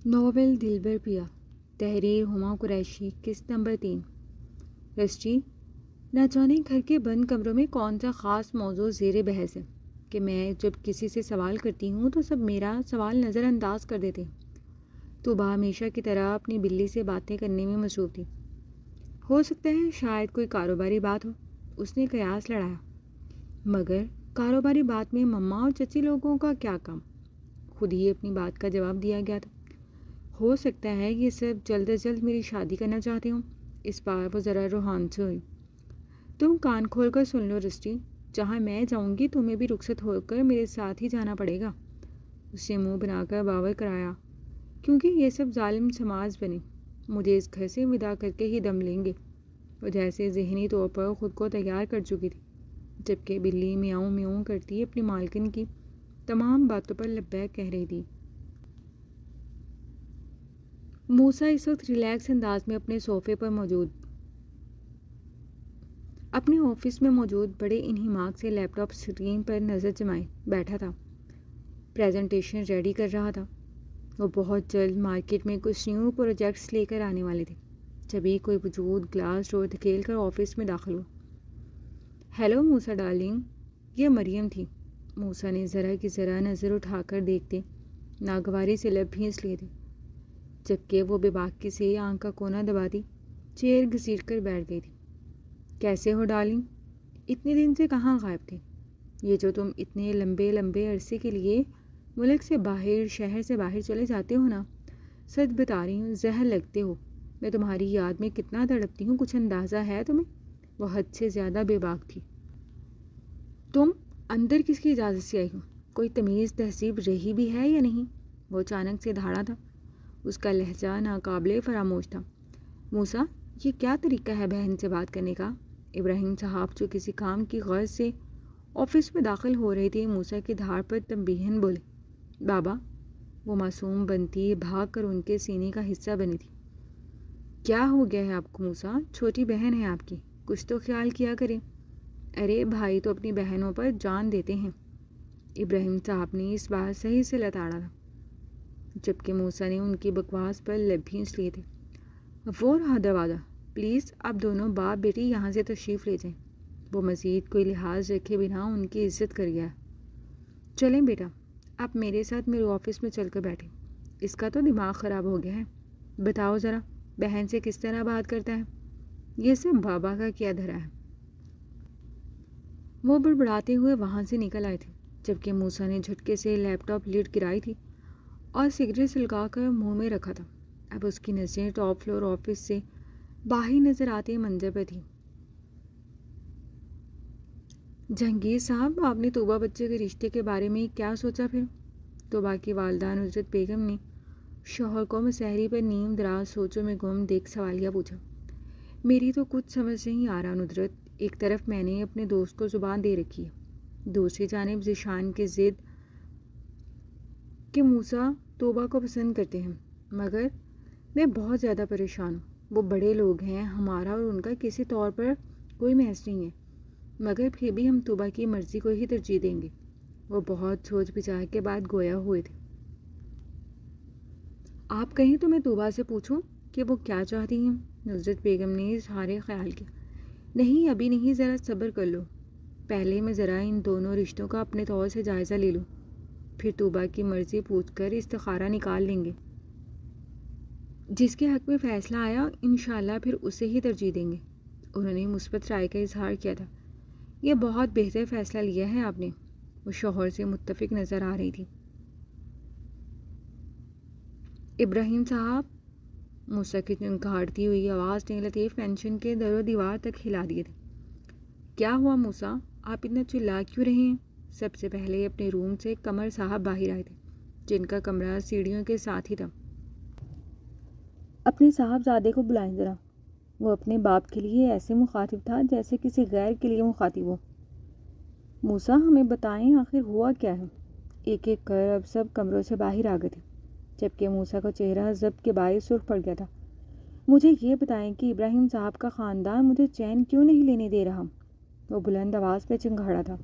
Novel دلبر پیا، تحریر ہما قریشی، قسط نمبر 3۔ رسٹی، نہ جانے گھر کے بند کمروں میں کون سا خاص موضوع زیر بحث ہے کہ میں جب کسی سے سوال کرتی ہوں تو سب میرا سوال نظر انداز کر دیتے ہیں۔ طوبیٰ ہمیشہ کی طرح اپنی بلی سے باتیں کرنے میں مصروف تھی۔ ہو سکتا ہے شاید کوئی کاروباری بات ہو، اس نے قیاس لڑایا، مگر کاروباری بات میں مما اور چچی لوگوں کا کیا کام؟ خود ہی اپنی بات کا جواب دیا گیا تھا۔ ہو سکتا ہے یہ سب جلد از جلد میری شادی کرنا چاہتے ہوں۔ اس بار وہ ذرا روحان سے ہوئی۔ تم کان کھول کر سن لو رسٹی، جہاں میں جاؤں گی تمہیں بھی رخصت ہو کر میرے ساتھ ہی جانا پڑے گا۔ اس نے منہ بنا کر باور کرایا، کیونکہ یہ سب ظالم سماج بنے مجھے اس گھر سے ودا کر کے ہی دم لیں گے۔ وہ جیسے ذہنی طور پر خود کو تیار کر چکی تھی، جبکہ بلی میاؤں میاؤں کرتی اپنی مالکن کی تمام باتوں پر لبیک کہہ رہی تھی۔ موسیٰ اس وقت ریلیکس انداز میں اپنے آفس میں موجود بڑے انہماک سے لیپ ٹاپ اسکرین پر نظر جمائے بیٹھا تھا۔ پریزنٹیشن ریڈی کر رہا تھا۔ وہ بہت جلد مارکیٹ میں کچھ نیو پروجیکٹس لے کر آنے والے تھے، جبھی کوئی وجود گلاس ڈور دھکیل کر آفس میں داخل ہوا۔ ہیلو موسیٰ ڈارلنگ، یہ مریم تھی۔ موسیٰ نے ذرا کی ذرا نظر اٹھا کر دیکھتے ناگواری سے لب بھینس لیے تھے، جبکہ وہ بے باکی سے آنکھ کا کونا دباتی چیئر گھسیٹ کر بیٹھ گئی تھی۔ کیسے ہو ڈارلنگ؟ اتنے دن سے کہاں غائب تھے؟ یہ جو تم اتنے لمبے لمبے عرصے کے لیے ملک سے باہر، شہر سے باہر چلے جاتے ہو نا، سچ بتا رہی ہوں زہر لگتے ہو۔ میں تمہاری یاد میں کتنا تڑپتی ہوں، کچھ اندازہ ہے تمہیں؟ وہ حد سے زیادہ بے باک تھی۔ تم اندر کس کی اجازت سے آئی ہو؟ کوئی تمیز تہذیب رہی بھی ہے یا نہیں؟ وہ اچانک سے دھاڑا تھا۔ اس کا لہجہ ناقابل فراموش تھا۔ موسیٰ، یہ کیا طریقہ ہے بہن سے بات کرنے کا؟ ابراہیم صاحب جو کسی کام کی غرض سے آفس میں داخل ہو رہے تھے، موسیٰ کی دھاڑ پر تنبیہاً بولے۔ بابا، وہ معصوم بنتی بھاگ کر ان کے سینے کا حصہ بنی تھی۔ کیا ہو گیا ہے آپ کو موسیٰ؟ چھوٹی بہن ہے آپ کی، کچھ تو خیال کیا کریں۔ ارے بھائی تو اپنی بہنوں پر جان دیتے ہیں۔ ابراہیم صاحب نے اس بار صحیح سے لتاڑا تھا، جبکہ موسیٰ نے ان کی بکواس پر لب بھینس لیے تھے۔ وہ رہا دروازہ، پلیز آپ دونوں باپ بیٹی یہاں سے تشریف لے جائیں۔ وہ مزید کوئی لحاظ رکھے بنا ان کی عزت کر گیا۔ چلیں بیٹا، آپ میرے ساتھ میرے آفس میں چل کر بیٹھیں۔ اس کا تو دماغ خراب ہو گیا ہے۔ بتاؤ ذرا، بہن سے کس طرح بات کرتا ہے؟ یہ سب بابا کا کیا دھرا ہے؟ وہ بڑبڑاتے ہوئے وہاں سے نکل آئے تھے، جبکہ موسیٰ نے جھٹکے سے لیپ ٹاپ لڈ گرائی تھی اور سگریٹ سلگا کر منہ میں رکھا تھا۔ اب اس کی نظریں ٹاپ فلور آفس سے باہر نظر آتے منظر پر تھی۔ جہانگیر صاحب، آپ نے طوبیٰ بچے کے رشتے کے بارے میں کیا سوچا پھر؟ طوبیٰ کی والدہ نصرت بیگم نے شوہر کو مسحری پر نیم دراز سوچوں میں گم دیکھ سوالیہ پوچھا۔ میری تو کچھ سمجھ نہیں آ رہا ندرت۔ ایک طرف میں نے اپنے دوست کو زبان دے رکھی ہے، دوسری جانب ذیشان کی ضد کہ موسیٰ طوبیٰ کو پسند کرتے ہیں، مگر میں بہت زیادہ پریشان ہوں۔ وہ بڑے لوگ ہیں، ہمارا اور ان کا کسی طور پر کوئی محض نہیں ہے، مگر پھر بھی ہم طوبیٰ کی مرضی کو ہی ترجیح دیں گے۔ وہ بہت سوچ بچار کے بعد گویا ہوئے تھے۔ آپ کہیں تو میں طوبیٰ سے پوچھوں کہ وہ کیا چاہتی ہیں؟ نصرت بیگم نے اظہار خیال کیا۔ نہیں، ابھی نہیں، ذرا صبر کر لو۔ پہلے میں ذرا ان دونوں رشتوں کا اپنے طور سے جائزہ لے لوں، پھر طوبیٰ کی مرضی پوچھ کر استخارہ نکال لیں گے۔ جس کے حق میں فیصلہ آیا انشاءاللہ پھر اسے ہی ترجیح دیں گے۔ انہوں نے مثبت رائے کا اظہار کیا تھا۔ یہ بہت بہتر فیصلہ لیا ہے آپ نے۔ وہ شوہر سے متفق نظر آ رہی تھی۔ ابراہیم صاحب، موسیٰ کی چنکھاڑتی ہوئی آواز نے لطیف پینشن کے در و دیوار تک ہلا دیے تھے۔ کیا ہوا موسیٰ، آپ اتنا چلا کیوں رہے ہیں؟ سب سے پہلے اپنے روم سے قمر صاحب باہر آئے تھے، جن کا کمرہ سیڑھیوں کے ساتھ ہی تھا۔ اپنے صاحبزادے کو بلائیں ذرا۔ وہ اپنے باپ کے لیے ایسے مخاطب تھا جیسے کسی غیر کے لیے مخاطب ہو۔ موسیٰ، ہمیں بتائیں آخر ہوا کیا ہے؟ ایک ایک کر اب سب کمروں سے باہر آ گئے تھے، جبکہ موسیٰ کا چہرہ ضبط کے باعث سرخ پڑ گیا تھا۔ مجھے یہ بتائیں کہ ابراہیم صاحب کا خاندان مجھے چین کیوں نہیں لینے دے رہا؟ وہ بلند آواز پہ چنگھاڑا تھا۔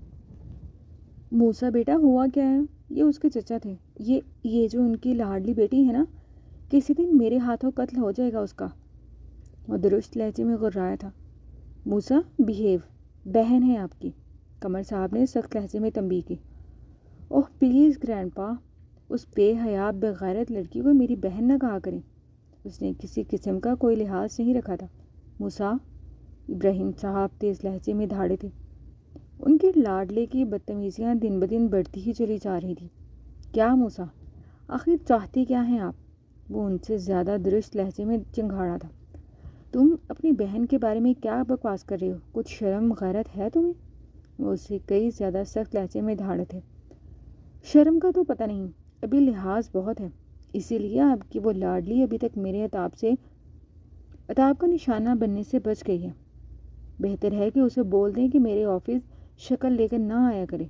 موسیٰ بیٹا، ہوا کیا ہے؟ یہ اس کے چچا تھے، یہ جو ان کی لاڈلی بیٹی ہے نا، کسی دن میرے ہاتھوں قتل ہو جائے گا اس کا۔ وہ درست لہجے میں غرایا تھا۔ موسیٰ بیہیو، بہن ہے آپ کی، قمر صاحب نے سخت لہجے میں تنبیہ کی۔ اوہ پلیز گرینڈ پا، اس بے حیا بغیرت لڑکی کو میری بہن نہ کہا کریں۔ اس نے کسی قسم کا کوئی لحاظ نہیں رکھا تھا۔ موسیٰ، ابراہیم صاحب تیز لہجے میں دھاڑے تھے۔ ان کے لاڈلے کی بدتمیزیاں دن بدن بڑھتی ہی چلی جا رہی تھیں۔ کیا موسیٰ، آخر چاہتے کیا ہیں آپ؟ وہ ان سے زیادہ درست لہجے میں چنگھاڑا تھا۔ تم اپنی بہن کے بارے میں کیا بکواس کر رہے ہو؟ کچھ شرم غیرت ہے تمہیں؟ وہ اسے کئی زیادہ سخت لہجے میں دھاڑے تھے۔ شرم کا تو پتہ نہیں، ابھی لحاظ بہت ہے، اسی لیے آپ کی وہ لاڈلی ابھی تک میرے عتاب کا نشانہ بننے سے بچ گئی ہے۔ بہتر ہے کہ اسے بول دیں کہ میرے آفس شکل لے کر نہ آیا کرے۔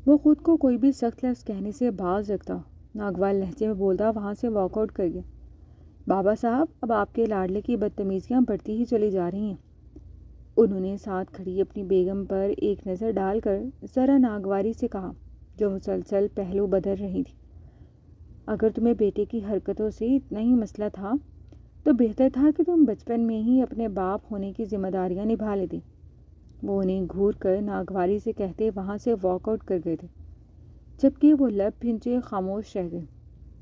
وہ خود کو کوئی بھی سخت لفظ کہنے سے باز رکھتا، ناگوار لہجے میں بولتا وہاں سے واک آؤٹ کر گیا۔ بابا صاحب، اب آپ کے لاڈلے کی بدتمیزیاں بڑھتی ہی چلی جا رہی ہیں۔ انہوں نے ساتھ کھڑی اپنی بیگم پر ایک نظر ڈال کر ذرا ناگواری سے کہا، جو مسلسل پہلو بدل رہی تھی۔ اگر تمہیں بیٹے کی حرکتوں سے اتنا ہی مسئلہ تھا تو بہتر تھا کہ تم بچپن میں ہی اپنے باپ ہونے کی ذمہ داریاں نبھا لیتی۔ وہ انہیں گھور کر ناگواری سے کہتے وہاں سے واک آؤٹ کر گئے تھے، جبکہ وہ لب بھنچے خاموش رہ گئے۔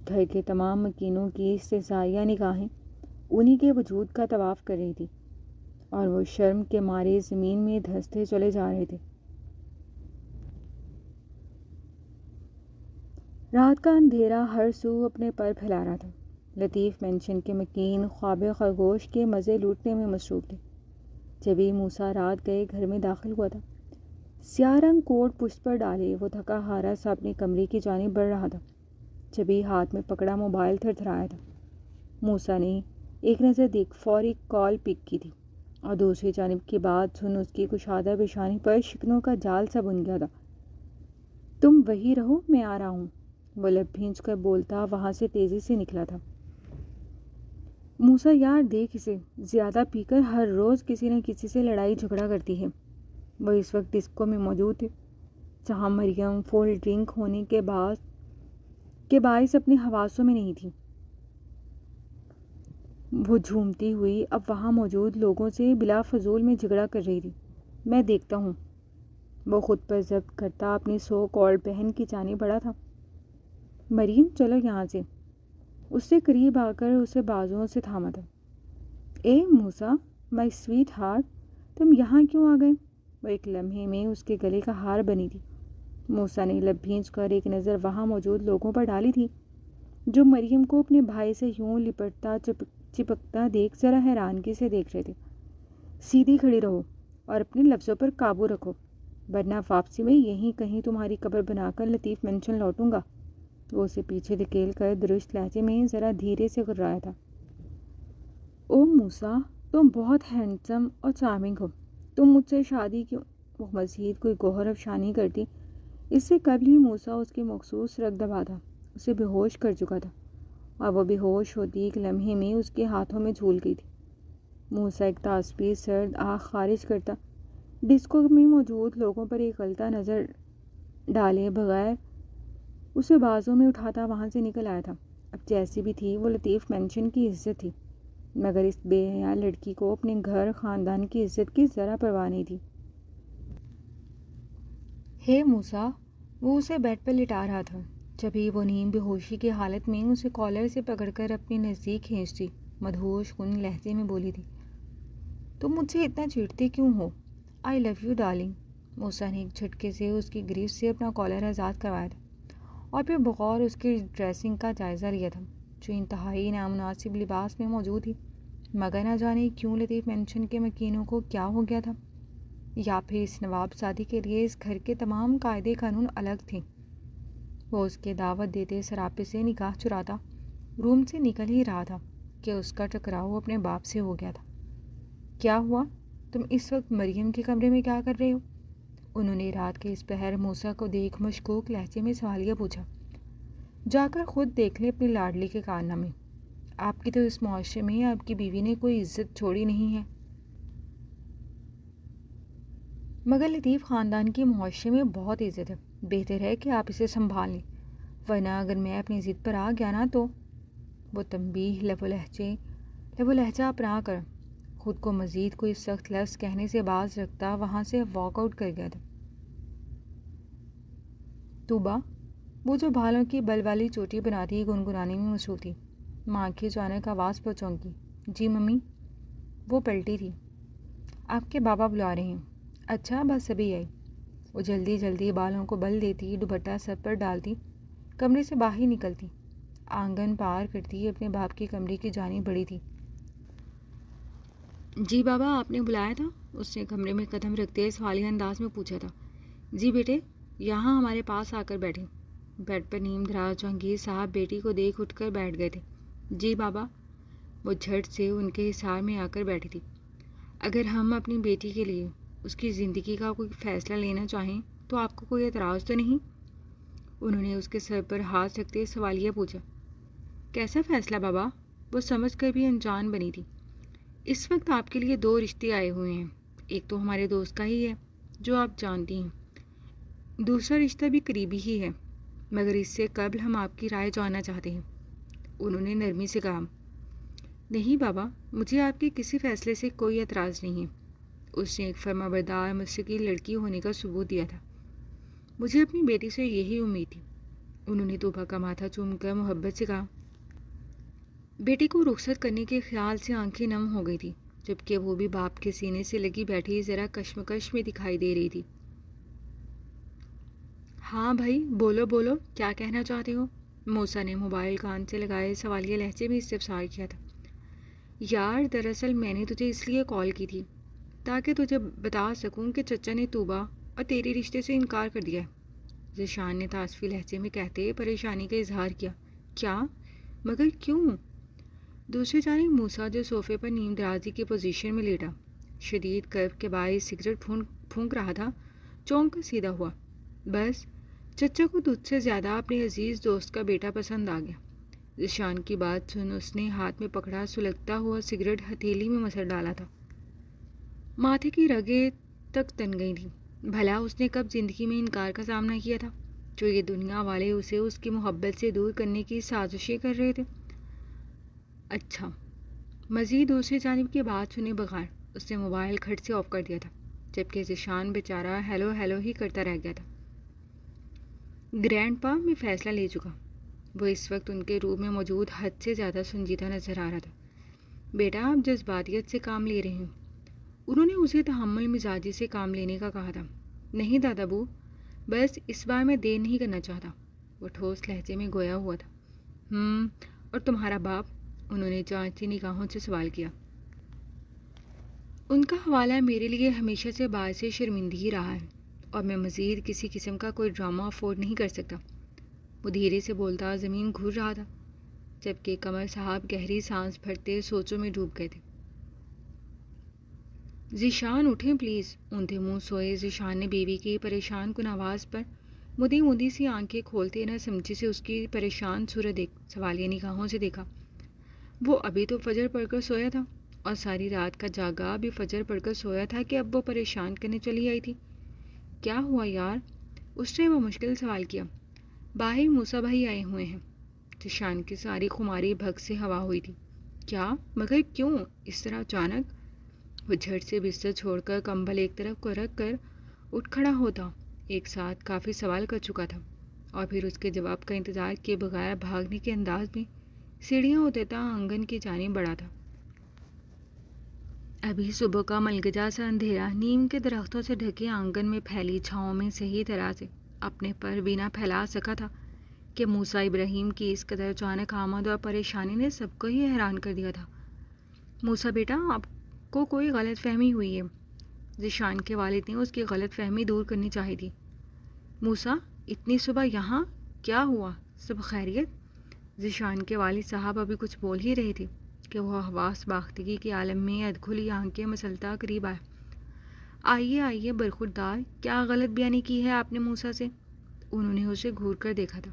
گھر کے تمام مکینوں کی استحصائیہ نگاہیں انہی کے وجود کا طواف کر رہی تھی، اور وہ شرم کے مارے زمین میں دھنستے چلے جا رہے تھے۔ رات کا اندھیرا ہر سو اپنے پر پھیلا رہا تھا۔ لطیف مینشن کے مکین خواب خرگوش کے مزے لوٹنے میں مصروف تھے۔ جبھی موسیٰ رات گئے گھر میں داخل ہوا تھا، سیاہ رنگ کوٹ پشت پر ڈالے وہ تھکا ہارا سا اپنے کمرے کی جانب بڑھ رہا تھا، جبھی ہاتھ میں پکڑا موبائل تھر تھرایا تھا۔ موسیٰ نے ایک نظر دیکھ فوری کال پک کی تھی، اور دوسری جانب کی بات سن اس کی کشادہ پیشانی پر شکنوں کا جال سا بن گیا تھا۔ تم وہی رہو، میں آ رہا ہوں، وہ لب بھینچ کر بولتا وہاں سے تیزی سے نکلا تھا۔ موسیٰ، یار دیکھ اسے، زیادہ پی کر ہر روز کسی نہ کسی سے لڑائی جھگڑا کرتی ہے۔ وہ اس وقت ڈسکو میں موجود تھے، جہاں مریم فل ڈرنک ہونے کے باعث اپنے حواسوں میں نہیں تھی۔ وہ جھومتی ہوئی اب وہاں موجود لوگوں سے بلا فضول میں جھگڑا کر رہی تھی۔ میں دیکھتا ہوں۔ وہ خود پر ضبط کرتا اپنی سو کالڈ بہن کی جانب بڑھا تھا۔ مریم، چلو یہاں سے، اس سے قریب آ کر اسے بازوؤں سے تھاما تھا۔ اے موسیٰ، مائی سویٹ ہارٹ، تم یہاں کیوں آ گئے؟ وہ ایک لمحے میں اس کے گلے کا ہار بنی تھی۔ موسیٰ نے لب بھینچ کر ایک نظر وہاں موجود لوگوں پر ڈالی تھی، جو مریم کو اپنے بھائی سے یوں لپٹتا چپکتا دیکھ ذرا حیرانگی سے دیکھ رہے تھے۔ سیدھی کھڑی رہو اور اپنے لفظوں پر قابو رکھو، ورنہ واپسی میں یہیں کہیں تمہاری قبر بنا کر لطیف مینشن لوٹوں گا۔ وہ اسے پیچھے دھکیل کر درست لہجے میں ذرا دھیرے سے غرایا تھا۔ او موسیٰ، تم بہت ہینڈسم اور چارمنگ ہو، تم مجھ سے شادی کیوں؟ وہ مزید کوئی گوہر افشانی کرتی، اس سے قبل ہی موسیٰ اس کے مخصوص رگ دبا تھا، اسے بے ہوش کر چکا تھا، اور وہ بے ہوش ہوتی ایک لمحے میں اس کے ہاتھوں میں جھول گئی تھی۔ موسیٰ ایک تعصبی سرد آہ خارج کرتا ڈسکو میں موجود لوگوں پر ایک غلطہ نظر ڈالے بغیر اسے بازوں میں اٹھاتا وہاں سے نکل آیا تھا۔ اب جیسی بھی تھی وہ لطیف مینشن کی عزت تھی، مگر اس بے حیا لڑکی کو اپنے گھر خاندان کی عزت کی ذرا پرواہ نہیں تھی۔ ہے موسیٰ، وہ اسے بیڈ پر لٹا رہا تھا، جبھی وہ نیم بے ہوشی کی حالت میں اسے کالر سے پکڑ کر اپنے نزدیک کھینچتی مدہوش کن لہجے میں بولی تھی۔ تم مجھ سے اتنا چیڑتے کیوں ہو؟ آئی لو یو ڈارلنگ۔ موسیٰ نے ایک جھٹکے سے اس کی گریف سے اپنا کالر آزاد کروایا تھا، اور پھر بغور اس کی ڈریسنگ کا جائزہ لیا تھا، جو انتہائی نامناسب لباس میں موجود تھی، مگر نہ جانے کیوں لطیف مینشن کے مکینوں کو کیا ہو گیا تھا، یا پھر اس نواب شادی کے لیے اس گھر کے تمام قاعدے قانون الگ تھے۔ وہ اس کے دعوت دیتے سراپے سے نگاہ چراتا روم سے نکل ہی رہا تھا کہ اس کا ٹکراؤ اپنے باپ سے ہو گیا تھا۔ کیا ہوا؟ تم اس وقت مریم کے کمرے میں کیا کر رہے ہو؟ انہوں نے رات کے اس پہر موسیٰ کو دیکھ مشکوک لہجے میں سوالیہ پوچھا۔ جا کر خود دیکھ لے اپنی لاڈلی کے کارنامے، آپ کی تو اس معاشرے میں آپ کی بیوی نے کوئی عزت چھوڑی نہیں ہے۔ مگر لطیف خاندان کی معاشرے میں بہت عزت ہے، بہتر ہے کہ آپ اسے سنبھال لیں، ورنہ اگر میں اپنی ضد پر آ گیا نا تو وہ تنبیہ لب و لہجہ اپنا کر خود کو مزید کوئی سخت لفظ کہنے سے باز رکھتا وہاں سے واک آؤٹ کر گیا تھا۔ توبہ وہ جو بھالوں کی بل والی چوٹی بناتی گنگنانے میں مصروف تھی، ماں کی اچانک آواز پر چونکی۔ جی ممی۔ وہ پلٹی تھی۔ آپ کے بابا بلا رہے ہیں۔ اچھا بس ابھی آئی۔ وہ جلدی جلدی بالوں کو بل دیتی، دوپٹہ سر پر ڈالتی، کمرے سے باہر نکلتی، آنگن پار کرتی اپنے باپ کے کمرے کی جانب بڑھی تھی۔ جی بابا آپ نے بلایا تھا؟ اس نے کمرے میں قدم رکھتے سوالیہ انداز میں پوچھا تھا۔ جی بیٹے یہاں ہمارے پاس آ کر بیٹھے۔ بیڈ پر نیم دراز جہانگیر صاحب بیٹی کو دیکھ اٹھ کر بیٹھ گئے تھے۔ جی بابا۔ وہ جھٹ سے ان کے حصار میں آ کر بیٹھی تھی۔ اگر ہم اپنی بیٹی کے لیے اس کی زندگی کا کوئی فیصلہ لینا چاہیں تو آپ کو کوئی اعتراض تو نہیں؟ انہوں نے اس کے سر پر ہاتھ رکھتے سوالیہ پوچھا۔ کیسا فیصلہ بابا؟ وہ سمجھ کر بھی انجان بنی تھی۔ اس وقت آپ کے لیے 2 رشتے آئے ہوئے ہیں، ایک تو ہمارے دوست کا ہی ہے جو آپ جانتی ہیں، دوسرا رشتہ بھی قریبی ہی ہے، مگر اس سے قبل ہم آپ کی رائے جاننا چاہتے ہیں۔ انہوں نے نرمی سے کہا۔ نہیں بابا مجھے آپ کے کسی فیصلے سے کوئی اعتراض نہیں ہے۔ اس نے ایک فرمانبردار مستقل لڑکی ہونے کا ثبوت دیا تھا۔ مجھے اپنی بیٹی سے یہی امید تھی۔ انہوں نے توبہ کا ماتھا چوم کر محبت سے کہا۔ بیٹی کو رخصت کرنے کے خیال سے آنکھیں نم ہو گئی تھی، جبکہ وہ بھی باپ کے سینے سے لگی بیٹھی ذرا کشمکش میں دکھائی دے رہی تھی۔ ہاں بھائی بولو بولو کیا کہنا چاہتے ہو؟ موسیٰ نے موبائل کان سے لگائے سوالیہ لہجے میں استفسار کیا تھا۔ یار دراصل میں نے تجھے اس لیے کال کی تھی تاکہ تجھے بتا سکوں کہ چچا نے توبہ اور تیرے رشتے سے انکار کر دیا ہے۔ ذیشان نے تعاسفی لہجے میں کہتے پریشانی کا اظہار کیا۔ کیا؟ مگر کیوں؟ دوسری جانب موسیٰ جو صوفے پر نیم درازی کی پوزیشن میں لیٹا شدید کرب کے باعث سگریٹ پھونک رہا تھا، چونک کر سیدھا ہوا۔ بس چچا کو تجھ سے زیادہ اپنے عزیز دوست کا بیٹا پسند آ گیا۔ ذیشان کی بات سن اس نے ہاتھ میں پکڑا سلگتا ہوا سگریٹ ہتھیلی میں مسل ڈالا تھا۔ ماتھے کی رگیں تک تن گئی تھی۔ بھلا اس نے کب زندگی میں انکار کا سامنا کیا تھا جو یہ دنیا والے اسے اس کی محبت سے دور کرنے کی سازشیں کر رہے تھے؟ اچھا۔ مزید دوسری جانب کی بات سنے بغیر اس نے موبائل کھٹ سے آف کر دیا تھا، جبکہ ذیشان بیچارہ ہیلو ہیلو ہی کرتا رہ گیا تھا۔ گرینڈ پا میں فیصلہ لے چکا۔ وہ اس وقت ان کے روم میں موجود حد سے زیادہ سنجیدہ نظر آ رہا تھا۔ بیٹا آپ جذباتیت سے کام لے رہے ہیں۔ انہوں نے اسے تحمل مزاجی سے کام لینے کا کہا تھا۔ نہیں دادا بو، بس اس بار میں دیر نہیں کرنا چاہتا، وہ ٹھوس لہجے میں گویا ہوا تھا۔ اور تمہارا باپ؟ انہوں نے جانچتی نگاہوں سے سوال کیا۔ ان کا حوالہ میرے لیے ہمیشہ سے باعث شرمندگی رہا ہے، اور میں مزید کسی قسم کا کوئی ڈرامہ افورڈ نہیں کر سکتا۔ وہ دھیرے سے بولتا زمین گھور رہا تھا، جبکہ قمر صاحب گہری سانس بھرتے سوچوں میں ڈوب گئے تھے۔ ذیشان اٹھیں پلیز۔ اندھے منہ سوئے ذیشان نے بیوی کی پریشان کن آواز پر مدی مدی سی آنکھیں کھولتے نہ سمجھی سے اس کی پریشان صورت سوالیہ نگاہوں سے دیکھا۔ وہ ابھی تو فجر پڑھ کر سویا تھا، اور ساری رات کا جاگا بھی فجر پڑھ کر سویا تھا کہ اب وہ پریشان کرنے چلی آئی تھی۔ کیا ہوا یار؟ اس نے وہ مشکل سوال کیا۔ باہر موسیٰ بھائی آئے ہوئے ہیں۔ ذیشان کی ساری خماری بھگ سے ہوا ہوئی تھی۔ کیا؟ مگر کیوں اس طرح اچانک؟ وہ جھٹ سے بستر چھوڑ کر کمبل ایک طرف کو رکھ کر اٹھ کھڑا ہوتا ایک ساتھ کافی سوال کر چکا تھا، اور پھر اس کے جواب کا انتظار کیے بغیر بھاگنے کے انداز میں سیڑھیاں اترتا آنگن کی جانب بڑھا تھا۔ ابھی صبح کا ملگجا سا اندھیرا نیم کے درختوں سے ڈھکے آنگن میں پھیلی چھاؤں میں صحیح طرح سے اپنے پر بھی نہ پھیلا سکا تھا کہ موسیٰ ابراہیم کی اس قدر اچانک آمد اور پریشانی نے سب کو ہی حیران کر دیا تھا۔ موسیٰ بیٹا آپ کو کوئی غلط فہمی ہوئی ہے۔ ذیشان کے والد نے اس کی غلط فہمی دور کرنی چاہی تھی۔ موسیٰ اتنی صبح یہاں؟ کیا ہوا؟ سب خیریت؟ ذیشان کے والد صاحب ابھی کچھ بول ہی رہے تھے کہ وہ حواس باختگی کے عالم میں ادکھلی آنکھیں مسلتا قریب آئے۔ آئیے آئیے برخوردار، کیا غلط بیانی کی ہے آپ نے موسیٰ سے؟ انہوں نے اسے گھور کر دیکھا تھا۔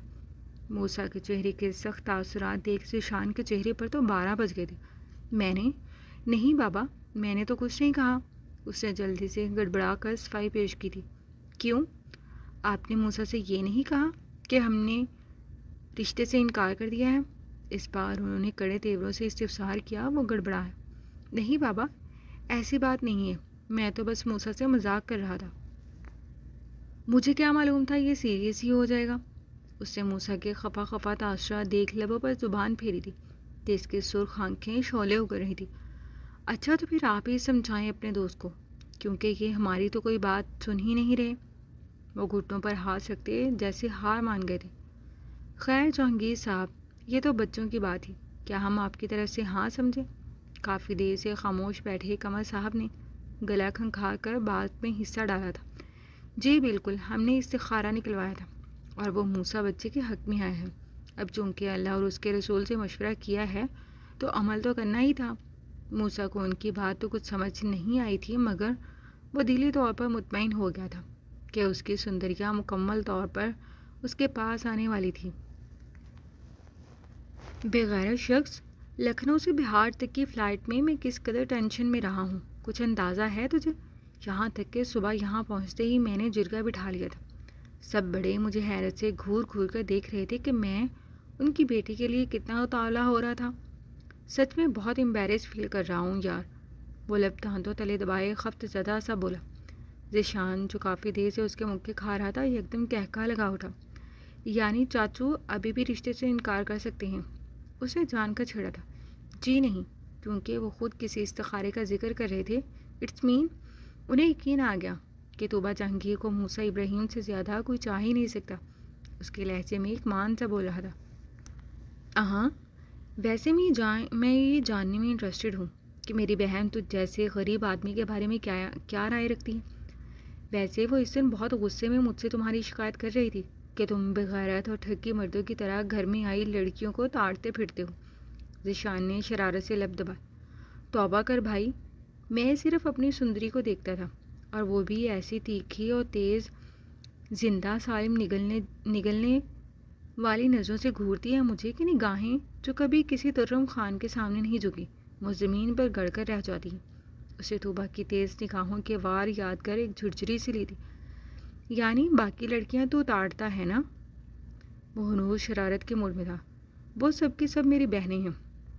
موسیٰ کے چہرے کے سخت تاثرات دیکھ ذیشان کے چہرے پر تو 12 بج گئے تھے۔ میں نے؟ نہیں بابا میں نے تو کچھ نہیں کہا۔ اس نے جلدی سے گڑبڑا کر صفائی پیش کی تھی۔ کیوں؟ آپ نے موسیٰ سے یہ نہیں کہا کہ ہم نے رشتے سے انکار کر دیا ہے؟ اس بار انہوں نے کڑے تیوروں سے استفسار کیا۔ وہ گڑبڑا ہے۔ نہیں بابا، ایسی بات نہیں ہے، میں تو بس موسیٰ سے مذاق کر رہا تھا۔ مجھے کیا معلوم تھا یہ سیریس ہی ہو جائے گا۔ اس نے موسیٰ کے خفا خفا تاثرات دیکھ لبوں پر زبان پھیری تھی، تیز کی سرخ آنکھیں شعلے ہو کر رہی تھی۔ اچھا تو پھر آپ ہی سمجھائیں اپنے دوست کو، کیونکہ یہ ہماری تو کوئی بات سن ہی نہیں رہے۔ وہ گھٹنوں پر ہاتھ رکھتے جیسے ہار مان گئے تھے۔ خیر جہانگیر صاحب، یہ تو بچوں کی بات تھی، کیا ہم آپ کی طرف سے ہاں سمجھیں؟ کافی دیر سے خاموش بیٹھے قمر صاحب نے گلا کھنکھار کر بات میں حصہ ڈالا تھا۔ جی بالکل، ہم نے استخارہ نکلوایا تھا اور وہ موسیٰ بچے کے حق میں آیا ہے۔ اب چونکہ اللہ اور اس کے رسول سے مشورہ کیا ہے تو عمل تو کرنا ہی تھا۔ موسیٰ کو ان کی بات تو کچھ سمجھ نہیں آئی تھی، مگر وہ دلی طور پر مطمئن ہو گیا تھا کہ اس کی سندریہ مکمل طور پر اس کے پاس آنے والی تھی۔ بغیر شخص، لکھنؤ سے بہار تک کی فلائٹ میں کس قدر ٹینشن میں رہا ہوں، کچھ اندازہ ہے تجھے؟ یہاں تک کہ صبح یہاں پہنچتے ہی میں نے جرگہ بٹھا لیا تھا۔ سب بڑے مجھے حیرت سے گھور گھور کر دیکھ رہے تھے کہ میں ان کی بیٹی کے لیے کتنا اتاولا ہو رہا تھا۔ سچ میں بہت امبیرس فیل کر رہا ہوں یار، وہ لب دانتوں تلے دبائے خفت زدہ سا بولا۔ ذیشان جو کافی دیر سے اس کے مکے کھا رہا تھا یکدم کہکا لگا اٹھا۔ یعنی چاچو ابھی بھی رشتے سے انکار کر سکتے ہیں؟ اسے جان کر چھڑا تھا۔ جی نہیں، کیونکہ وہ خود کسی استخارے کا ذکر کر رہے تھے۔ اٹس مین، انہیں یقین آ گیا کہ توبہ جہانگیر کو موسیٰ ابراہیم سے زیادہ کوئی چاہ ہی نہیں سکتا۔ اس کے لہجے میں ایک مان سا بول رہا تھا۔ ہاں، ویسے میں یہ جاننے میں انٹرسٹڈ ہوں کہ میری بہن تجھ جیسے غریب آدمی کے بارے میں کیا رائے رکھتی ہے۔ ویسے وہ اس دن بہت غصے میں مجھ سے تمہاری شکایت کر رہی تھی کہ تم بغیرت اور ٹھگی مردوں کی طرح گھر میں آئی لڑکیوں کو تاڑتے پھرتے ہو۔ ذیشان نے شرارت سے لب دبائے۔ توبہ کر بھائی، میں صرف اپنی سندری کو دیکھتا تھا، اور وہ بھی ایسی تیکھی اور تیز زندہ سالم نگلنے والی نظروں سے گھورتی ہے مجھے کہ نگاہیں جو کبھی کسی ترم خان کے سامنے نہیں جھکی وہ زمین پر گڑ کر رہ جاتی ہیں۔ اسے توبہ کی تیز نگاہوں کے وار یاد کر ایک جھرجھری سی لی تھی۔ یعنی باقی لڑکیاں تو تاڑتا ہے نا؟ وہ ہنوز شرارت کے موڈ میں تھا۔ وہ سب کی سب میری بہنیں ہیں،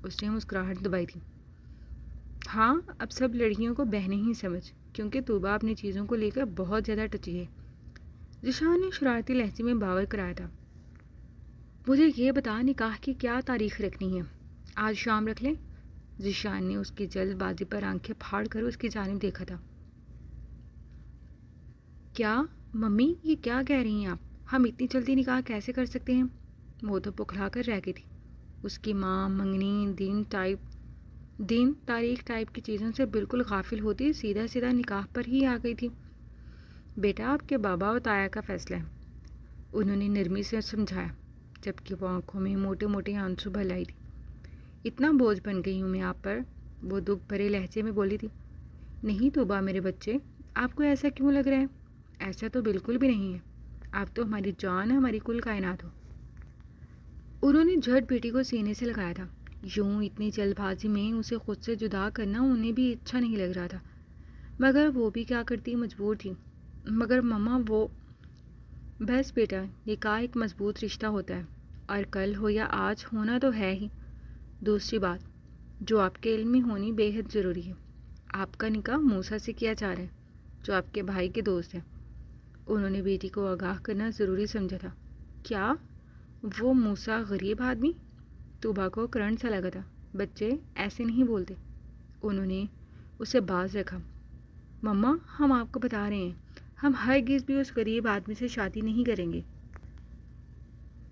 اس نے مسکراہٹ دبائی تھی۔ ہاں، اب سب لڑکیوں کو بہنیں ہی سمجھ، کیونکہ توبہ اپنی چیزوں کو لے کر بہت زیادہ ٹچی ہے۔ ذیشان نے شرارتی لہجے میں باور کرایا تھا۔ مجھے یہ بتا نکاح کی کیا تاریخ رکھنی ہے؟ آج شام رکھ لیں؟ ذیشان نے اس کی جلد بازی پر آنکھیں پھاڑ کر اس کی جانب دیکھا تھا۔ کیا ممی، یہ کیا کہہ رہی ہیں آپ؟ ہم اتنی جلدی نکاح کیسے کر سکتے ہیں؟ وہ تو پکھلا کر رہ گئی تھی۔ اس کی ماں منگنی دین تاریخ ٹائپ کی چیزوں سے بالکل غافل ہوتی سیدھا سیدھا نکاح پر ہی آ گئی تھی۔ بیٹا، آپ کے بابا اور تایا کا فیصلہ ہے، انہوں نے نرمی سے سمجھایا، جبکہ وہ آنکھوں میں موٹے موٹے آنسو بھر آئی تھی۔ اتنا بوجھ بن گئی ہوں میں آپ پر، وہ دکھ بھرے لہجے میں بولی تھی۔ نہیں توبہ میرے بچے، آپ کو ایسا کیوں لگ رہا ہے؟ ایسا تو بالکل بھی نہیں ہے، آپ تو ہماری جان، ہماری کل کائنات ہو۔ انہوں نے جھٹ بیٹی کو سینے سے لگایا تھا۔ یوں اتنی جلد بازی میں اسے خود سے جدا کرنا انہیں بھی اچھا نہیں لگ رہا تھا، مگر وہ بھی کیا کرتی، مجبور تھی۔ مگر مما وہ… بس بیٹا، نکاح ایک مضبوط رشتہ ہوتا ہے، اور کل ہو یا آج ہونا تو ہے ہی۔ دوسری بات جو آپ کے علم میں ہونی بے حد ضروری ہے، آپ کا نکاح موسیٰ سے کیا جا رہا ہے، جو آپ کے بھائی کے دوست ہیں۔ انہوں نے بیٹی کو آگاہ کرنا ضروری سمجھا تھا۔ کیا وہ موسیٰ غریب آدمی؟ توبہ کو کرنٹ سا لگا تھا۔ بچے ایسے نہیں بولتے، انہوں نے اسے باز رکھا۔ مما، ہم آپ کو بتا رہے ہیں، ہم ہرگز بھی اس غریب آدمی سے شادی نہیں کریں گے۔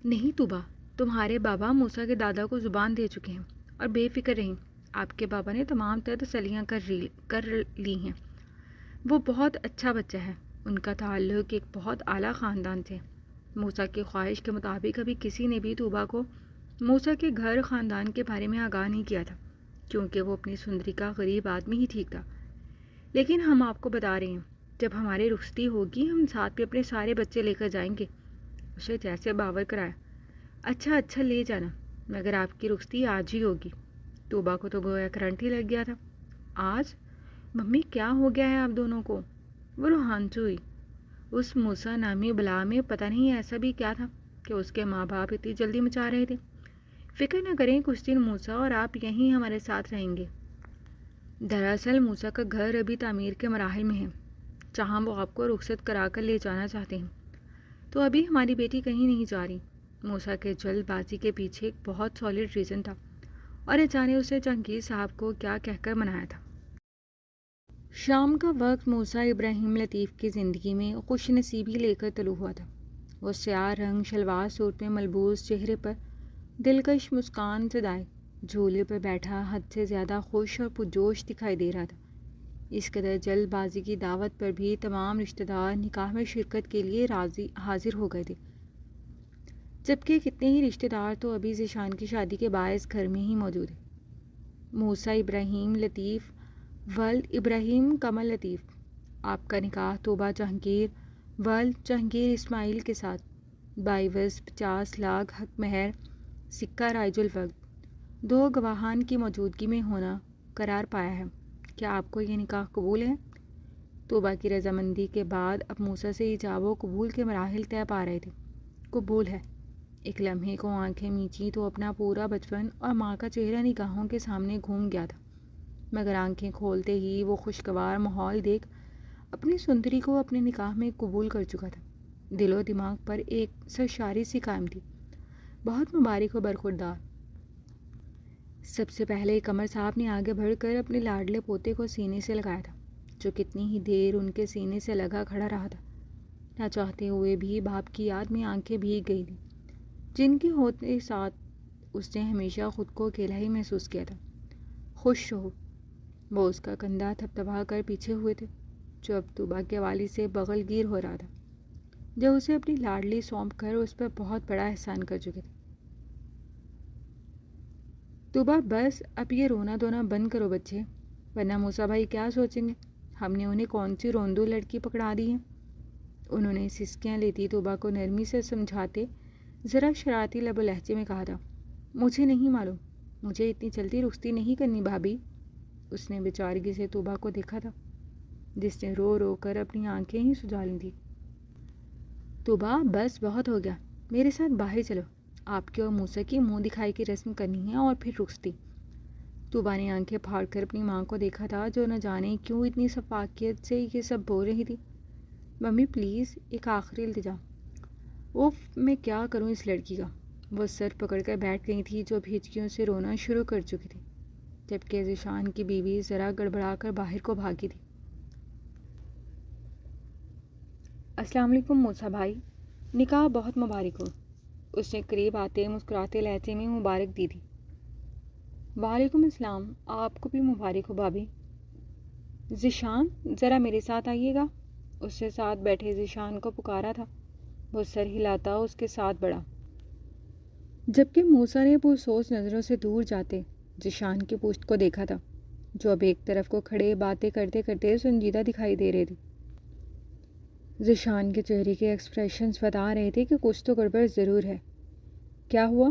نہیں توبہ، تمہارے بابا موسیٰ کے دادا کو زبان دے چکے ہیں، اور بے فکر رہیں، آپ کے بابا نے تمام تسلیاں کر لی ہیں۔ وہ بہت اچھا بچہ ہے، ان کا تعلق ایک بہت اعلیٰ خاندان سے۔ موسیٰ کی خواہش کے مطابق ابھی کسی نے بھی توبہ کو موسیٰ کے گھر خاندان کے بارے میں آگاہ نہیں کیا تھا، کیونکہ وہ اپنی سندری کا غریب آدمی ہی ٹھیک تھا۔ لیکن ہم آپ کو بتا رہے ہیں، جب ہماری رخصتی ہوگی ہم ساتھ میں اپنے سارے بچے لے کر جائیں گے۔ اسے جیسے باور کرایا۔ اچھا لے جانا، مگر آپ کی رخصتی آج ہی ہوگی۔ توبہ کو تو گویا کرنٹ ہی لگ گیا تھا۔ آج؟ ممی کیا ہو گیا ہے آپ دونوں کو؟ وہ روحانچو ہوئی۔ اس موسیٰ نامی بلا میں پتہ نہیں ایسا بھی کیا تھا کہ اس کے ماں باپ اتنی جلدی مچا رہے تھے۔ فکر نہ کریں، کچھ دن موسیٰ اور آپ یہیں ہمارے ساتھ رہیں گے۔ دراصل موسیٰ کا گھر ابھی تعمیر کے مراحل میں ہے، جہاں وہ آپ کو رخصت کرا کر لے جانا چاہتے ہیں، تو ابھی ہماری بیٹی کہیں نہیں جا رہی۔ موسیٰ کے جلد بازی کے پیچھے ایک بہت سالڈ ریزن تھا، اور جانے اسے جہانگیر صاحب کو کیا کہہ کر منایا تھا۔ شام کا وقت موسیٰ ابراہیم لطیف کی زندگی میں خوش نصیبی لے کر طلوع ہوا تھا۔ وہ سیاہ رنگ شلوار سوٹ میں ملبوس، چہرے پر دلکش مسکان زدائے، جھولے پر بیٹھا حد سے زیادہ خوش اور پرجوش دکھائی دے رہا تھا۔ اس قدر جلد بازی کی دعوت پر بھی تمام رشتہ دار نکاح میں شرکت کے لیے حاضر ہو گئے تھے، جبکہ کتنے ہی رشتہ دار تو ابھی ذیشان کی شادی کے باعث گھر میں ہی موجود ہیں۔ موسیٰ ابراہیم لطیف ولد ابراہیم کمل لطیف، آپ کا نکاح طوبہ جہانگیر ولد جہانگیر اسماعیل کے ساتھ بعوض 50 لاکھ حق مہر سکہ رائج الوقت 2 گواہان کی موجودگی میں ہونا قرار پایا ہے۔ کیا آپ کو یہ نکاح قبول ہے؟ طوبہ کی رضامندی کے بعد اب موسیٰ سے ایجاب و قبول کے مراحل طے پا رہے تھے۔ قبول ہے۔ ایک لمحے کو آنکھیں میچیں تو اپنا پورا بچپن اور ماں کا چہرہ نگاہوں کے سامنے گھوم گیا تھا، مگر آنکھیں کھولتے ہی وہ خوشگوار ماحول دیکھ اپنی سندری کو اپنے نکاح میں قبول کر چکا تھا۔ دل و دماغ پر ایک سرشاری سی قائم تھی۔ بہت مبارک ہو برخوردار۔ سب سے پہلے قمر صاحب نے آگے بڑھ کر اپنے لاڈلے پوتے کو سینے سے لگایا تھا، جو کتنی ہی دیر ان کے سینے سے لگا کھڑا رہا تھا۔ نہ چاہتے ہوئے بھی باپ کی یاد میں آنکھیں بھیگ گئی تھیں، جن کے ہوتے ساتھ اس نے ہمیشہ خود کو اکیلا ہی محسوس کیا تھا۔ خوش رہو۔ وہ اس کا کندھا تھپتھپا کر پیچھے ہوئے تھے، جو اب طوبہ کے والد سے بغل گیر ہو رہا تھا، جو اسے اپنی لاڈلی سونپ کر اس پر بہت بڑا احسان کر چکے تھے۔ طوبہ بس اب یہ رونا دھونا بند کرو بچے، ورنہ موسیٰ بھائی کیا سوچیں گے، ہم نے انہیں کون سی روندو لڑکی پکڑا دی ہے۔ انہوں نے سسکیاں لیتی طوبہ کو نرمی سے سمجھاتے ذرا شرارتی لب و لہجے میں کہا تھا، مجھے نہیں معلوم، مجھے اتنی جلدی رخصتی نہیں کرنی بھابھی۔ اس نے بیچارگی سے طوبہ کو دیکھا تھا، جس نے رو رو کر اپنی آنکھیں ہی سجا لی تھی۔ طوبہ بس بہت ہو گیا، میرے ساتھ باہر چلو، آپ کے اور موسیٰ کی منہ دکھائی کی رسم کرنی ہے اور پھر رخصتی۔ طوبہ نے آنکھیں پھاڑ کر اپنی ماں کو دیکھا تھا، جو نہ جانے کیوں اتنی شفقت سے یہ سب بول رہی تھی۔ ممی پلیز، ایک آخری التجا۔ اوف، میں کیا کروں اس لڑکی کا۔ وہ سر پکڑ کر بیٹھ گئی تھی، جو ہچکیوں سے رونا شروع کر چکی تھی، جبکہ ذیشان کی بیوی ذرا گڑبڑا کر باہر کو بھاگی تھی۔ السلام علیکم موسیٰ بھائی، نکاح بہت مبارک ہو۔ اس نے قریب آتے مسکراتے لہجے میں مبارک دی تھی۔ وعلیکم السلام، آپ کو بھی مبارک ہو بھابھی۔ ذیشان، ذرا میرے ساتھ آئیے گا، اس سے ساتھ بیٹھے ذیشان کو پکارا تھا۔ وہ سر ہلاتا اس کے ساتھ بڑھا، جبکہ موسیٰ نے پرسوچ نظروں سے دور جاتے ذیشان کی پشت کو دیکھا تھا، جو اب ایک طرف کو کھڑے باتیں کرتے کرتے سنجیدہ دکھائی دے رہے تھے۔ ذیشان کے چہرے کے ایکسپریشنز بتا رہے تھے کہ کچھ تو گڑبڑ ضرور ہے۔ کیا ہوا؟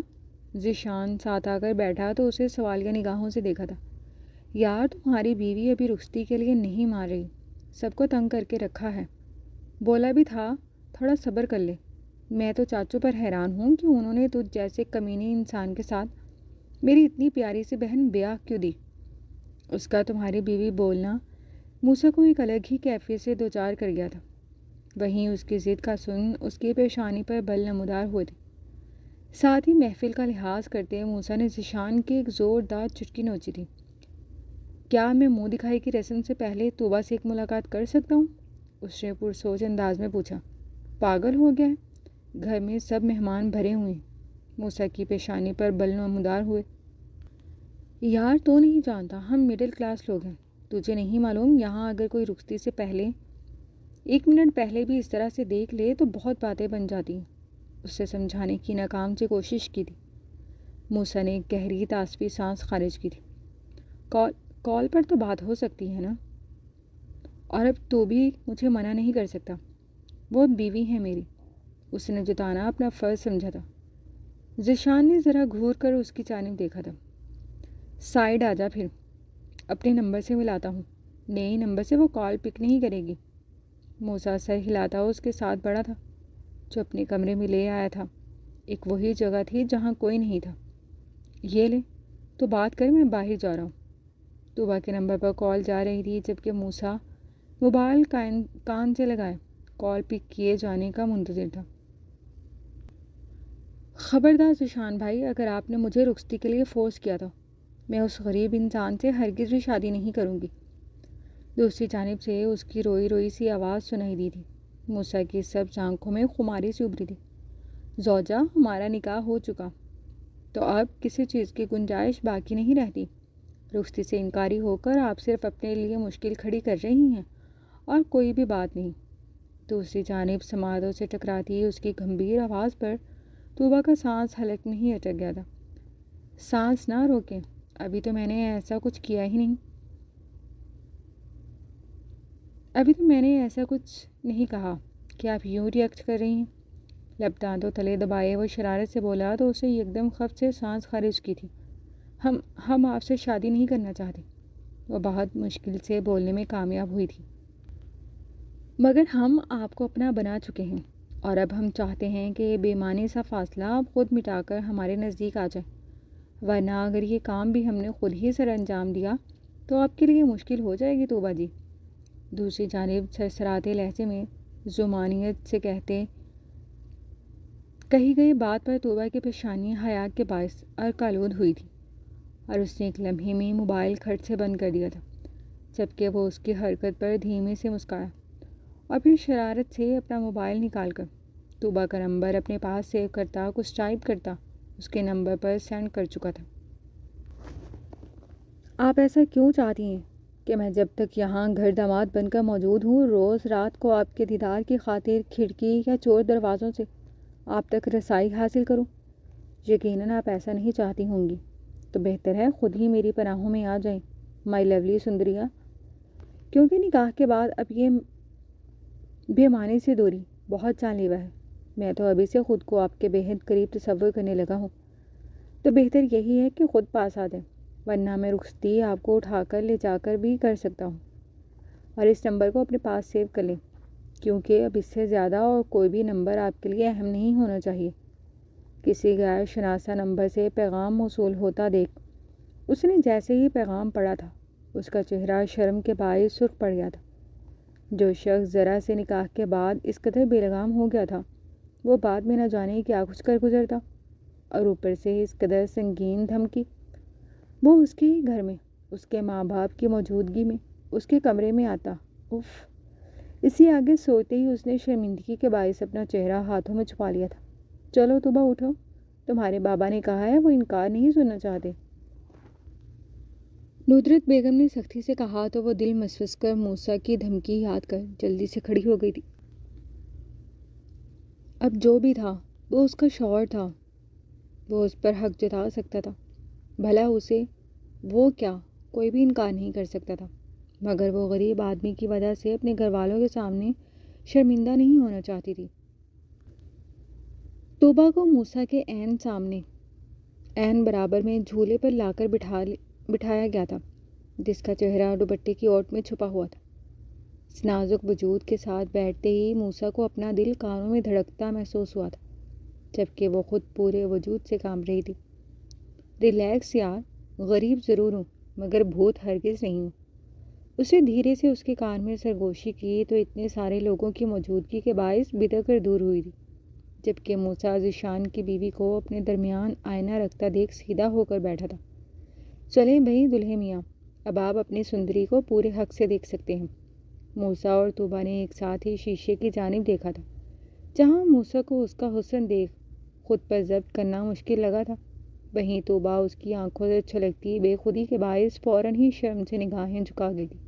ذیشان ساتھ آ کر بیٹھا تو اسے سوالیہ نگاہوں سے دیکھا تھا۔ یار، تمہاری بیوی ابھی رخصتی کے لیے نہیں مار رہی، سب کو تنگ کر کے رکھا ہے۔ بولا بھی تھا تھوڑا صبر کر لے۔ میں تو چاچو پر حیران ہوں کہ انہوں نے تجھ جیسے کمینے انسان کے ساتھ میری اتنی پیاری سی بہن بیاہ کیوں دی۔ اس کا تمہاری بیوی بولنا موسیٰ کو ایک الگ ہی کیفیت سے دوچار کر گیا تھا۔ وہیں اس کی ضد کا سن اس کی پیشانی پر بل نمودار ہوئے تھے۔ ساتھ ہی محفل کا لحاظ کرتے موسیٰ نے ذیشان کی ایک زوردار چٹکی نوچی تھی۔ کیا میں منہ دکھائی کی رسم سے پہلے طوبہ سے ایک ملاقات کر سکتا ہوں؟ اس نے پرسوچ انداز میں پوچھا۔ پاگل ہو گیا ہے؟ گھر میں سب مہمان بھرے ہوئے ہیں۔ موسیٰ کی پیشانی پر بل نمودار ہوئے۔ یار، تو نہیں جانتا، ہم مڈل کلاس لوگ ہیں، تجھے نہیں معلوم یہاں اگر کوئی رخصتی سے پہلے 1 منٹ پہلے بھی اس طرح سے دیکھ لے تو بہت باتیں بن جاتی ہیں۔ اس سے سمجھانے کی ناکام سے کوشش کی تھی۔ موسیٰ نے ایک گہری تعصبی سانس خارج کی تھی۔ کال پر تو بات ہو سکتی ہے نا، اور اب تو بھی مجھے منع نہیں کر سکتا، وہ بیوی ہے میری۔ اس نے جتانا اپنا فرض سمجھا تھا۔ ذیشان نے ذرا گھور کر اس کی جانب دیکھا تھا۔ سائڈ آ جا پھر، اپنے نمبر سے ملاتا ہوں، نئے نمبر سے وہ کال پک نہیں کرے گی۔ موسیٰ سر ہلاتا اس کے ساتھ بڑھا تھا، جو اپنے کمرے میں لے آیا تھا۔ ایک وہی جگہ تھی جہاں کوئی نہیں تھا، یہ لے تو بات کر، میں باہر جا رہا ہوں۔ طوبا کے نمبر پر کال جا رہی تھی جبکہ موسیٰ موبائل کان سے لگائے کال پک کیے جانے کا منتظر تھا۔ خبردار ذیشان بھائی، اگر آپ نے مجھے رخصتی کے لیے فورس کیا تھا، میں اس غریب انسان سے ہرگز بھی شادی نہیں کروں گی۔ دوسری جانب سے اس کی روئی روئی سی آواز سنائی دی تھی۔ موسیٰ کی سب آنکھوں میں خماری سی ابھری تھی۔ زوجہ، ہمارا نکاح ہو چکا، تو اب کسی چیز کی گنجائش باقی نہیں رہتی۔ رخصتی سے انکاری ہو کر آپ صرف اپنے لیے مشکل کھڑی کر رہی ہیں اور کوئی بھی بات نہیں۔ دوسری جانب سماعتوں سے ٹکراتی اس کی گمبھیر آواز پر طوبا کا سانس حلق میں ہی اٹک گیا تھا۔ سانس نہ روکیں، ابھی تو میں نے ایسا کچھ نہیں کہا کہ آپ یوں ریئیکٹ کر رہی ہیں۔ لب دانتوں تلے دبائے وہ شرارت سے بولا تو اسے یکدم خفت سے سانس خارج کی تھی۔ ہم آپ سے شادی نہیں کرنا چاہتے۔ وہ بہت مشکل سے بولنے میں کامیاب ہوئی تھی۔ مگر ہم آپ کو اپنا بنا چکے ہیں اور اب ہم چاہتے ہیں کہ یہ بے معنی سا فاصلہ آپ خود مٹا کر ہمارے نزدیک آ جائے، ورنہ اگر یہ کام بھی ہم نے خود ہی سر انجام دیا تو آپ کے لیے مشکل ہو جائے گی طوبا جی۔ دوسری جانب سرسراتے لہجے میں زمانیت سے کہی گئی بات پر طوبا کی پیشانی حیا کے باعث ارکالود ہوئی تھی اور اس نے ایک لمحے میں موبائل کھٹ سے بند کر دیا تھا، جبکہ وہ اس کی حرکت پر دھیمے سے مسکرایا اور پھر شرارت سے اپنا موبائل نکال کر طوبا کا نمبر اپنے پاس سیو کرتا کچھ ٹائپ کرتا اس کے نمبر پر سینڈ کر چکا تھا۔ آپ ایسا کیوں چاہتی ہیں کہ میں جب تک یہاں گھر داماد بن کر موجود ہوں روز رات کو آپ کے دیدار کی خاطر کھڑکی یا چور دروازوں سے آپ تک رسائی حاصل کروں؟ یقیناً آپ ایسا نہیں چاہتی ہوں گی، تو بہتر ہے خود ہی میری پناہوں میں آ جائیں مائی لولی سندریا، کیونکہ نکاح کے بعد اب یہ بے معنی سے دوری بہت جان لیوا ہے۔ میں تو ابھی سے خود کو آپ کے بے حد قریب تصور کرنے لگا ہوں، تو بہتر یہی ہے کہ خود پاس آ جائیں، ورنہ میں رخصتی آپ کو اٹھا کر لے جا کر بھی کر سکتا ہوں۔ اور اس نمبر کو اپنے پاس سیو کر لیں، کیونکہ اب اس سے زیادہ اور کوئی بھی نمبر آپ کے لیے اہم نہیں ہونا چاہیے۔ کسی غیر شناسا نمبر سے پیغام موصول ہوتا دیکھ اس نے جیسے ہی پیغام پڑھا تھا اس کا چہرہ شرم کے باعث سرخ پڑ گیا تھا۔ جو شخص ذرا سے نکاح کے بعد اس قدر بے لگام ہو گیا تھا وہ بعد میں نہ جانے کیا کچھ کر گزرتا، اور اوپر سے اس قدر سنگین دھمکی، وہ اس کے ہی گھر میں اس کے ماں باپ کی موجودگی میں اس کے کمرے میں آتا۔ اف! اسی آگے سوتے ہی اس نے شرمندگی کے باعث اپنا چہرہ ہاتھوں میں چھپا لیا تھا۔ چلو طوبا اٹھو، تمہارے بابا نے کہا ہے وہ انکار نہیں سننا چاہتے۔ ندرت بیگم نے سختی سے کہا تو وہ دل مسوس کر موسیٰ کی دھمکی یاد کر جلدی سے کھڑی ہو گئی تھی۔ اب جو بھی تھا وہ اس کا شوہر تھا، وہ اس پر حق جتا سکتا تھا، بھلا اسے وہ کیا کوئی بھی انکار نہیں کر سکتا تھا، مگر وہ غریب آدمی کی وجہ سے اپنے گھر والوں کے سامنے شرمندہ نہیں ہونا چاہتی تھی۔ طوبا کو موسیٰ کے عین سامنے عین برابر میں جھولے پر لا کر بٹھایا گیا تھا، جس کا چہرہ دوپٹے کی اوٹ میں چھپا ہوا تھا۔ اس نازک وجود کے ساتھ بیٹھتے ہی موسیٰ کو اپنا دل کانوں میں دھڑکتا محسوس ہوا تھا، جبکہ وہ خود پورے وجود سے کانپ رہی تھی۔ ریلیکس یار، غریب ضرور ہوں مگر بھوت ہرگز نہیں ہوں۔ اسے دھیرے سے اس کے کان میں سرگوشی کی تو اتنے سارے لوگوں کی موجودگی کے باعث بدر کر دور ہوئی تھی، جبکہ موسیٰ ذیشان کی بیوی کو اپنے درمیان آئینہ رکھتا دیکھ سیدھا ہو کر بیٹھا تھا۔ چلیں بھئی دلہے میاں، اب آپ اپنی سندری کو پورے حق سے دیکھ سکتے ہیں۔ موسیٰ اور طوبا نے ایک ساتھ ہی شیشے کی جانب دیکھا تھا، جہاں موسیٰ کو اس کا حسن دیکھ خود پر ضبط کرنا مشکل لگا تھا، وہیں طوبا اس کی آنکھوں سے چھلکتی بے خودی کے باعث فوراً ہی شرم سے نگاہیں جھکا گئی تھی۔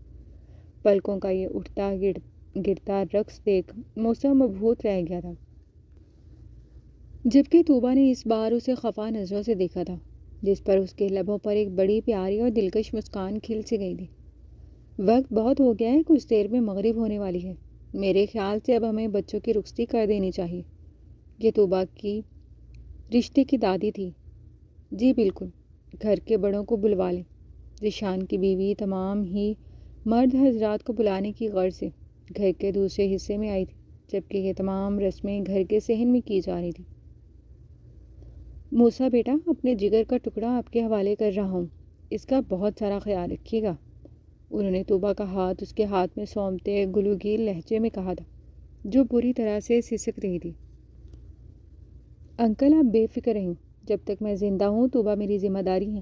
پلکوں کا یہ اٹھتا گرتا رقص دیکھ موسیٰ مبہوت رہ گیا تھا، جبکہ طوبا نے اس بار اسے خفا نظروں سے دیکھا تھا، جس پر اس کے لبوں پر ایک بڑی پیاری اور دلکش مسکان کھل سی گئی تھی۔ وقت بہت ہو گیا ہے، کچھ دیر میں مغرب ہونے والی ہے، میرے خیال سے اب ہمیں بچوں کی رخصتی کر دینی چاہیے۔ یہ طوبا کی رشتے کی دادی تھی۔ جی بالکل، گھر کے بڑوں کو بلوا لیں۔ ذیشان کی بیوی تمام ہی مرد حضرات کو بلانے کی غرض سے گھر کے دوسرے حصے میں آئی تھی، جبکہ یہ تمام رسمیں گھر کے صحن میں کی جا رہی تھی۔ موسیٰ بیٹا، اپنے جگر کا ٹکڑا آپ کے حوالے کر رہا ہوں، اس کا بہت سارا خیال رکھیے گا۔ انہوں نے توبہ کا ہاتھ اس کے ہاتھ میں سونپتے گلوگیر لہجے میں کہا تھا، جو بری طرح سے سسک رہی تھی۔ انکل آپ بے فکر رہیں، جب تک میں زندہ ہوں توبہ میری ذمہ داری ہے۔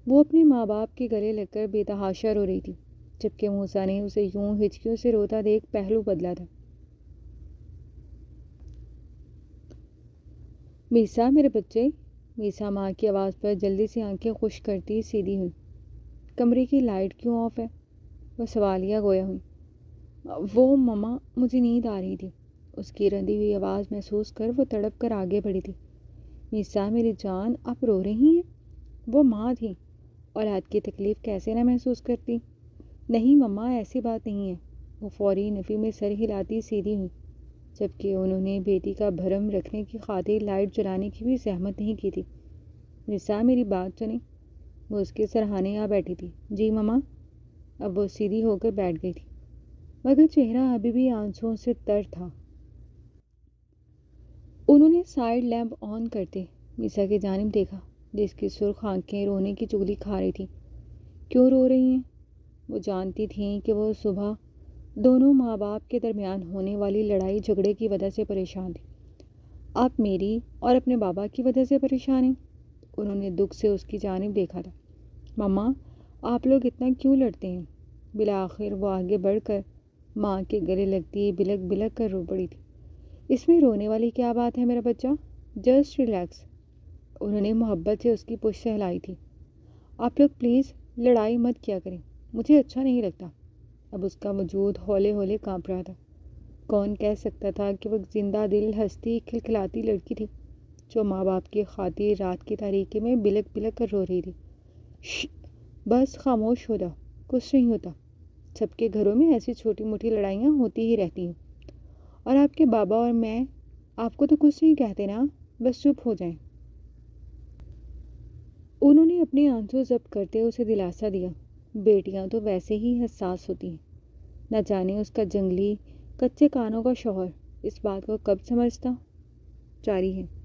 وہ اپنے ماں باپ کے گلے لگ کر بے تحاشا رو رہی تھی، جبکہ موسیٰ نے اسے یوں ہچکیوں سے روتا دیکھ پہلو بدلا تھا۔ میسا میرے بچے، میسا ماں کی آواز پر جلدی سے آنکھیں خشک کرتی سیدھی ہوئی۔ کمرے کی لائٹ کیوں آف ہے؟ وہ سوالیہ گویا ہوئی۔ وہ مما، مجھے نیند آ رہی تھی۔ اس کی رندی ہوئی آواز محسوس کر وہ تڑپ کر آگے بڑھی تھی۔ میسا میری جان، آپ رو رہی ہیں؟ وہ ماں تھی، اولاد کی تکلیف کیسے نہ محسوس کرتی؟ نہیں مما، ایسی بات نہیں ہے۔ وہ فوری نفی میں سر ہلاتی سیدھی ہوئی، جبکہ انہوں نے بیٹی کا بھرم رکھنے کی خاطر لائٹ جلانے کی بھی زحمت نہیں کی تھی۔ میسا میری بات سنیں۔ وہ اس کے سرہانے آ بیٹھی تھی۔ جی مما۔ اب وہ سیدھی ہو کر بیٹھ گئی تھی، مگر چہرہ ابھی بھی آنسوؤں سے تر تھا۔ انہوں نے سائیڈ لیمپ آن کرتے میسا کی جانب دیکھا، جس کی سرخ آنکھیں رونے کی چغلی کھا رہی تھیں۔ کیوں رو رہی ہیں؟ وہ جانتی تھیں کہ وہ صبح دونوں ماں باپ کے درمیان ہونے والی لڑائی جھگڑے کی وجہ سے پریشان تھی۔ آپ میری اور اپنے بابا کی وجہ سے پریشان ہیں؟ انہوں نے دکھ سے اس کی جانب دیکھا تھا۔ مما، آپ لوگ اتنا کیوں لڑتے ہیں؟ بالآخر وہ آگے بڑھ کر ماں کے گلے لگتی بلک بلک کر رو پڑی تھی۔ اس میں رونے والی کیا بات ہے میرا بچہ؟ Just relax. انہوں نے محبت سے اس کی پشت ہلائی تھی۔ آپ لوگ پلیز لڑائی مت کیا کریں، مجھے اچھا نہیں لگتا۔ اب اس کا وجود ہولے ہولے کانپ رہا تھا۔ کون کہہ سکتا تھا کہ وہ زندہ دل ہنستی کھلکھلاتی لڑکی تھی، جو ماں باپ کی خاطر رات کی تاریکی میں بلک بلک کر رو رہی تھی۔ بس خاموش ہو جاؤ، کچھ نہیں ہوتا۔ سب کے گھروں میں ایسی چھوٹی موٹی لڑائیاں ہوتی ہی رہتی ہیں، اور آپ کے بابا اور میں آپ کو تو کچھ نہیں کہتے نا، بس چپ ہو جائیں۔ انہوں نے اپنے آنسو ضبط کرتے اسے دلاسا دیا۔ بیٹیاں تو ویسے ہی حساس ہوتی ہیں، نہ جانے اس کا جنگلی کچے کانوں کا شوہر اس بات کو کب سمجھتا۔ جاری ہے۔